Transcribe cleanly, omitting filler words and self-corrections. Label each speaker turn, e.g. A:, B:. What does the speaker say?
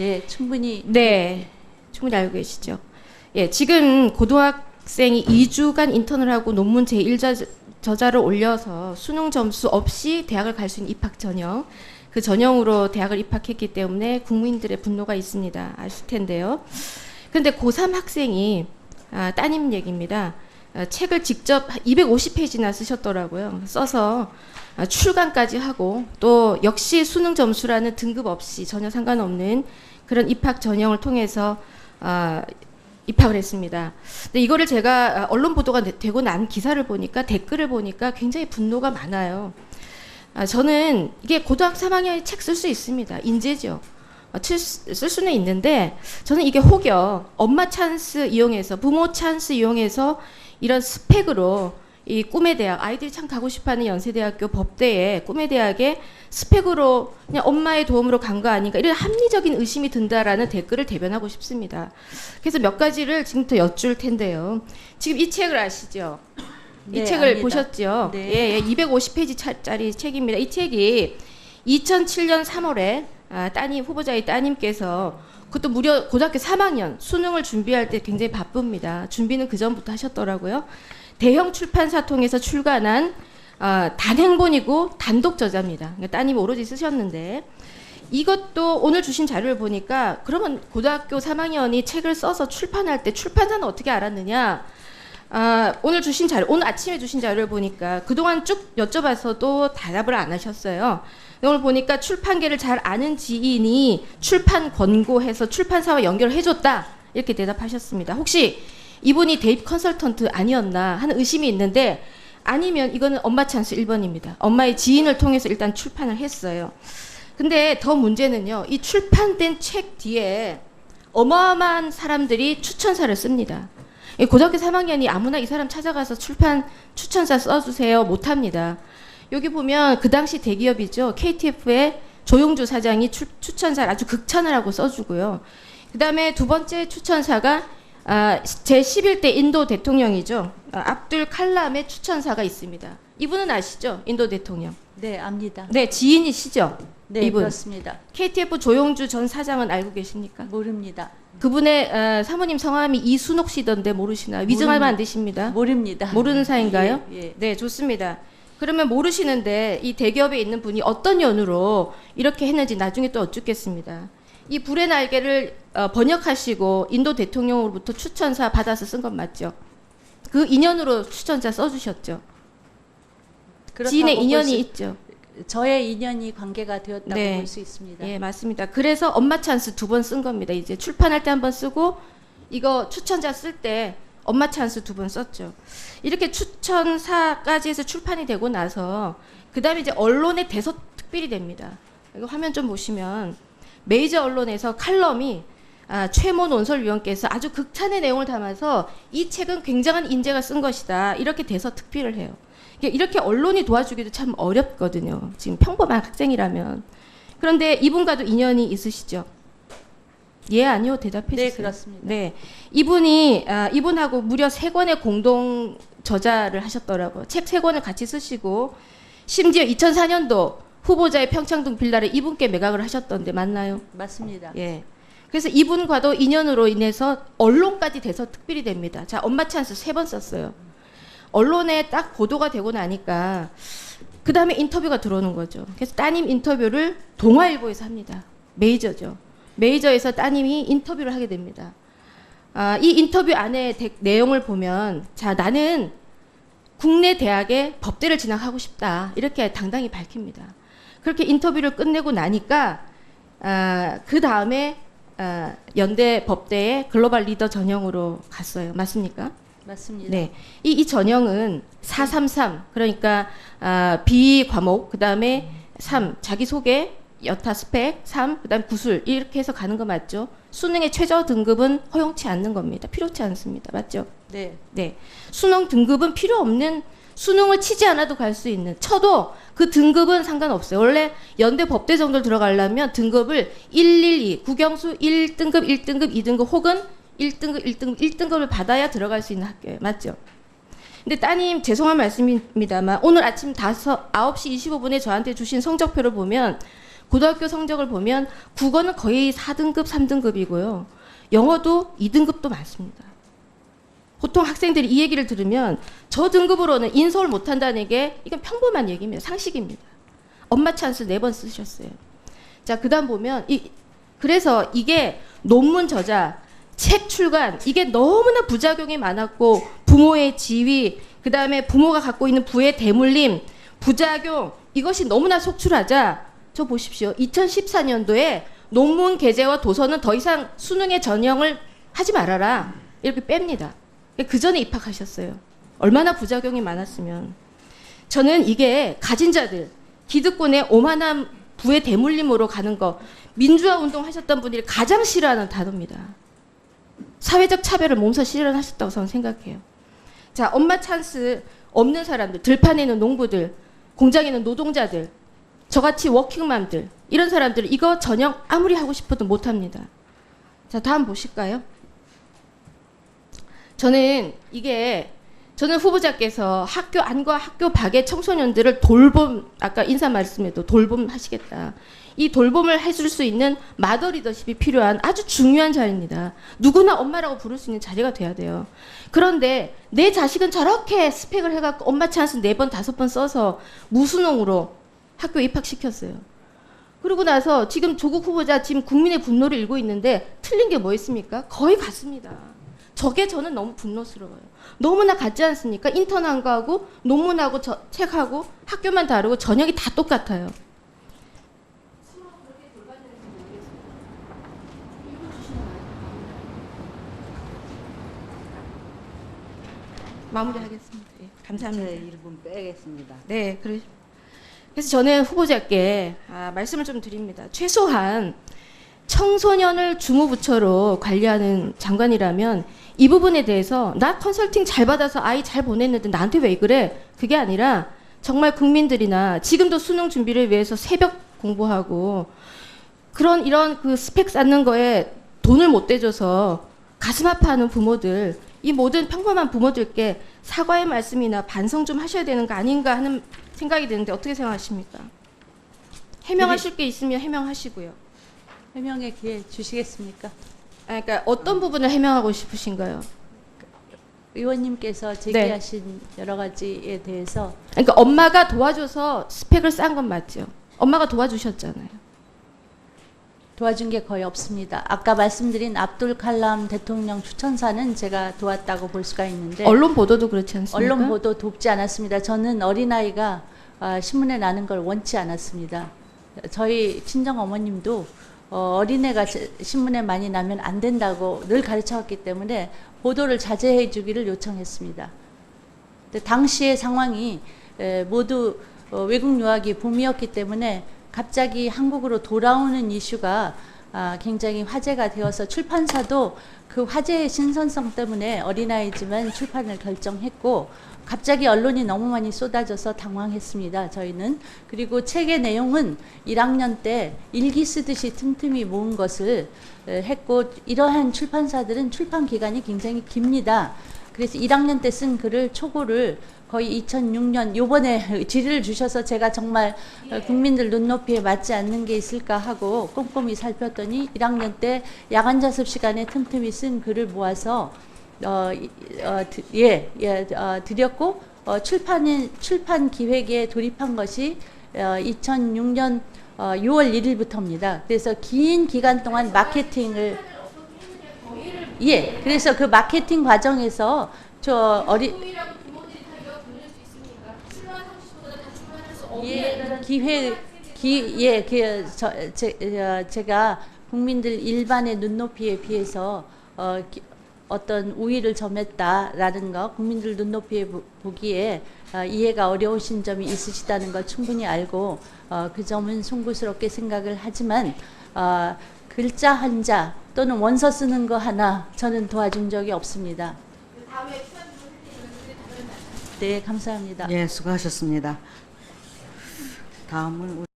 A: 네, 충분히.
B: 네, 충분히 알고 계시죠. 예, 지금 고등학생이 2주간 인턴을 하고 논문 제1저자를 올려서 수능 점수 없이 대학을 갈 수 있는 입학 전형, 그 전형으로 대학을 입학했기 때문에 국민들의 분노가 있습니다. 아실 텐데요. 그런데 고3 학생이 따님 얘기입니다. 책을 직접 250페이지나 쓰셨더라고요. 써서 출간까지 하고 또 역시 수능 점수라는 등급 없이 전혀 상관없는 그런 입학 전형을 통해서 입학을 했습니다. 근데 이거를 제가 언론 보도가 되고 난 기사를 보니까 댓글을 보니까 굉장히 분노가 많아요. 저는 이게 고등학교 3학년이 책 쓸 수 있습니다. 인재죠. 쓸 수는 있는데 저는 이게 혹여 엄마 찬스 이용해서 부모 찬스 이용해서 이런 스펙으로 이 꿈의 대학, 아이들이 참 가고 싶어하는 연세대학교 법대에 꿈의 대학에 스펙으로 그냥 엄마의 도움으로 간 거 아닌가 이런 합리적인 의심이 든다라는 댓글을 대변하고 싶습니다. 그래서 몇 가지를 지금부터 여쭐 텐데요. 지금 이 책을 아시죠?
A: 네,
B: 이 책을
A: 압니다.
B: 보셨죠?
A: 네.
B: 예, 250페이지짜리 책입니다. 이 책이 2007년 3월에 따님 후보자의 따님께서 그것도 무려 고등학교 3학년 수능을 준비할 때 굉장히 바쁩니다. 준비는 그 전부터 하셨더라고요. 대형 출판사 통해서 출간한 단행본이고 단독 저자입니다. 그러니까 따님이 오로지 쓰셨는데 이것도 오늘 주신 자료를 보니까 그러면 고등학교 3학년이 책을 써서 출판할 때 출판사는 어떻게 알았느냐? 오늘 주신 자료, 오늘 아침에 주신 자료를 보니까 그동안 쭉 여쭤봐서도 대답을 안 하셨어요. 오늘 보니까 출판계를 잘 아는 지인이 출판 권고해서 출판사와 연결을 해줬다 이렇게 대답하셨습니다. 혹시 이분이 대입 컨설턴트 아니었나 하는 의심이 있는데 아니면 이거는 엄마 찬스 1번입니다. 엄마의 지인을 통해서 일단 출판을 했어요. 근데 더 문제는요. 이 출판된 책 뒤에 어마어마한 사람들이 추천사를 씁니다. 고등학교 3학년이 아무나 이 사람 찾아가서 출판 추천사 써주세요 못합니다. 여기 보면 그 당시 대기업이죠. KTF의 조용주 사장이 추천사를 아주 극찬을 하고 써주고요. 그 다음에 두 번째 추천사가 제11대 인도 대통령이죠. 압둘 칼람의 추천사가 있습니다. 이분은 아시죠? 인도 대통령.
A: 네, 압니다.
B: 네, 지인이시죠?
A: 네,
B: 이분.
A: 그렇습니다.
B: KTF 조용주 전 사장은 알고 계십니까?
A: 모릅니다.
B: 그분의 사모님 성함이 이순옥 씨던데 모르시나요? 위증하면 안 되십니다.
A: 모릅니다.
B: 모르는 사이인가요?
A: 예, 예.
B: 네, 좋습니다. 그러면 모르시는데 이 대기업에 있는 분이 어떤 연유로 이렇게 했는지 나중에 또 여쭙겠습니다. 이 불의 날개를 번역하시고 인도 대통령으로부터 추천사 받아서 쓴 건 맞죠? 그 인연으로 추천사 써주셨죠? 지인의 인연이 있죠?
A: 저의 인연이 관계가 되었다고
B: 네.
A: 볼 수 있습니다.
B: 예, 맞습니다. 그래서 엄마 찬스 2번 쓴 겁니다. 이제 출판할 때 한 번 쓰고 이거 추천자 쓸 때 엄마 찬스 2번 썼죠. 이렇게 추천사까지 해서 출판이 되고 나서 그 다음에 이제 언론에 대서특필이 됩니다. 이거 화면 좀 보시면 메이저 언론에서 칼럼이 최모 논설위원께서 아주 극찬의 내용을 담아서 이 책은 굉장한 인재가 쓴 것이다. 이렇게 대서특필을 해요. 이렇게 언론이 도와주기도 참 어렵거든요. 지금 평범한 학생이라면. 그런데 이분과도 인연이 있으시죠? 예, 아니요. 대답해 주세요.
A: 네, 그렇습니다.
B: 네. 이분이 이분하고 무려 3권의 공동 저자를 하셨더라고요. 책 3권을 같이 쓰시고 심지어 2004년도 후보자의 평창동 빌라를 이분께 매각을 하셨던데 맞나요?
A: 맞습니다.
B: 예. 그래서 이분과도 인연으로 인해서 언론까지 돼서 특별히 됩니다. 자, 엄마 찬스 3번 썼어요. 언론에 딱 보도가 되고 나니까 그 다음에 인터뷰가 들어오는 거죠. 그래서 따님 인터뷰를 동아일보에서 합니다. 메이저죠. 메이저에서 따님이 인터뷰를 하게 됩니다. 이 인터뷰 안에 내용을 보면 자, 나는 국내 대학에 법대를 진학하고 싶다. 이렇게 당당히 밝힙니다. 그렇게 인터뷰를 끝내고 나니까 그 다음에 연대 법대에 글로벌 리더 전형으로 갔어요. 맞습니까?
A: 맞습니다.
B: 네. 이 전형은 433 그러니까 B 과목 그다음에 3 자기소개 여타 스펙 3 그다음 구술 이렇게 해서 가는 거 맞죠? 수능의 최저 등급은 허용치 않는 겁니다. 필요치 않습니다. 맞죠?
A: 네.
B: 네. 수능 등급은 필요 없는 수능을 치지 않아도 갈 수 있는 쳐도 그 등급은 상관없어요. 원래 연대 법대 정도 들어가려면 등급을 112 국영수 1등급 1등급 2등급 혹은 1등급 1등급 1등급을 받아야 들어갈 수 있는 학교예요. 맞죠? 근데 따님 죄송한 말씀입니다만 오늘 아침 9시 25분에 저한테 주신 성적표를 보면 고등학교 성적을 보면 국어는 거의 4등급, 3등급이고요. 영어도 2등급도 많습니다. 보통 학생들이 이 얘기를 들으면 저 등급으로는 인서울 못한다는 게 이건 평범한 얘기입니다. 상식입니다. 엄마 찬스 4번 쓰셨어요. 자, 그 다음 보면 그래서 이게 논문 저자, 책 출간, 이게 너무나 부작용이 많았고 부모의 지위, 그 다음에 부모가 갖고 있는 부의 대물림, 부작용, 이것이 너무나 속출하자 저 보십시오. 2014년도에 논문 게재와 도서는 더 이상 수능의 전형을 하지 말아라. 이렇게 뺍니다. 그 전에 입학하셨어요. 얼마나 부작용이 많았으면. 저는 이게 가진 자들, 기득권의 오만한 부의 대물림으로 가는 거, 민주화 운동 하셨던 분들이 가장 싫어하는 단어입니다. 사회적 차별을 몸소 실현하셨다고 저는 생각해요. 자, 엄마 찬스 없는 사람들, 들판에 있는 농부들, 공장에 있는 노동자들, 저같이 워킹맘들, 이런 사람들은 이거 전형 아무리 하고 싶어도 못합니다. 자, 다음 보실까요? 저는 후보자께서 학교 안과 학교 밖의 청소년들을 돌봄, 아까 인사 말씀에도 돌봄 하시겠다. 이 돌봄을 해줄 수 있는 마더 리더십이 필요한 아주 중요한 자리입니다. 누구나 엄마라고 부를 수 있는 자리가 돼야 돼요. 그런데 내 자식은 저렇게 스펙을 해갖고 엄마 찬스 4번, 5번 써서 무수능으로 학교에 입학시켰어요. 그러고 나서 지금 조국 후보자 지금 국민의 분노를 일고 있는데 틀린 게 뭐 있습니까? 거의 같습니다. 저게 저는 너무 분노스러워요. 너무나 같지 않습니까? 인턴 한 거하고 논문하고 책하고 학교만 다르고 전형이 다 똑같아요. 마무리하겠습니다. 예, 감사합니다.
C: 제 1분 빼겠습니다.
B: 네, 그래서 저는 후보자께 말씀을 좀 드립니다. 최소한 청소년을 주무부처로 관리하는 장관이라면 이 부분에 대해서 나 컨설팅 잘 받아서 아이 잘 보냈는데 나한테 왜 그래? 그게 아니라 정말 국민들이나 지금도 수능 준비를 위해서 새벽 공부하고 이런 그 스펙 쌓는 거에 돈을 못 대줘서 가슴 아파하는 부모들, 이 모든 평범한 부모들께 사과의 말씀이나 반성 좀 하셔야 되는 거 아닌가 하는 생각이 드는데 어떻게 생각하십니까? 해명하실 게 있으면 해명하시고요.
A: 해명의 기회 주시겠습니까?
B: 그러니까 어떤 부분을 해명하고 싶으신가요?
A: 의원님께서 제기하신 여러 가지에 대해서
B: 그러니까 엄마가 도와줘서 스펙을 쌓은 건 맞죠? 엄마가 도와주셨잖아요.
A: 도와준 게 거의 없습니다. 아까 말씀드린 압둘 칼람 대통령 추천사는 제가 도왔다고 볼 수가 있는데
B: 언론 보도도 그렇지 않습니까?
A: 언론 보도 돕지 않았습니다. 저는 어린아이가 신문에 나는 걸 원치 않았습니다. 저희 친정 어머님도 어린애가 신문에 많이 나면 안 된다고 늘 가르쳐왔기 때문에 보도를 자제해 주기를 요청했습니다. 근데 당시의 상황이 모두 외국 유학이 붐이었기 때문에 갑자기 한국으로 돌아오는 이슈가 굉장히 화제가 되어서 출판사도 그 화제의 신선성 때문에 어린아이지만 출판을 결정했고 갑자기 언론이 너무 많이 쏟아져서 당황했습니다. 저희는. 그리고 책의 내용은 1학년 때 일기 쓰듯이 틈틈이 모은 것을 했고 이러한 출판사들은 출판 기간이 굉장히 깁니다. 그래서 1학년 때 쓴 글을 초고를 거의 2006년 요번에 질의를 주셔서 제가 정말 국민들 눈높이에 맞지 않는 게 있을까 하고 꼼꼼히 살폈더니 1학년 때 야간 자습 시간에 틈틈이 쓴 글을 모아서 드렸고 출판 기획에 돌입한 것이 2006년 6월 1일부터입니다. 그래서 긴 기간 동안 마케팅을 그래서 그 마케팅 과정에서 제가 국민들 일반의 눈높이에 비해서 어떤 우위를 점했다라는 거, 국민들 눈높이에 보기에 이해가 어려우신 점이 있으시다는 걸 충분히 알고 그 점은 송구스럽게 생각을 하지만 글자 한자 또는 원서 쓰는 거 하나 저는 도와준 적이 없습니다. 네, 감사합니다.
C: 예, 수고하셨습니다. 다음은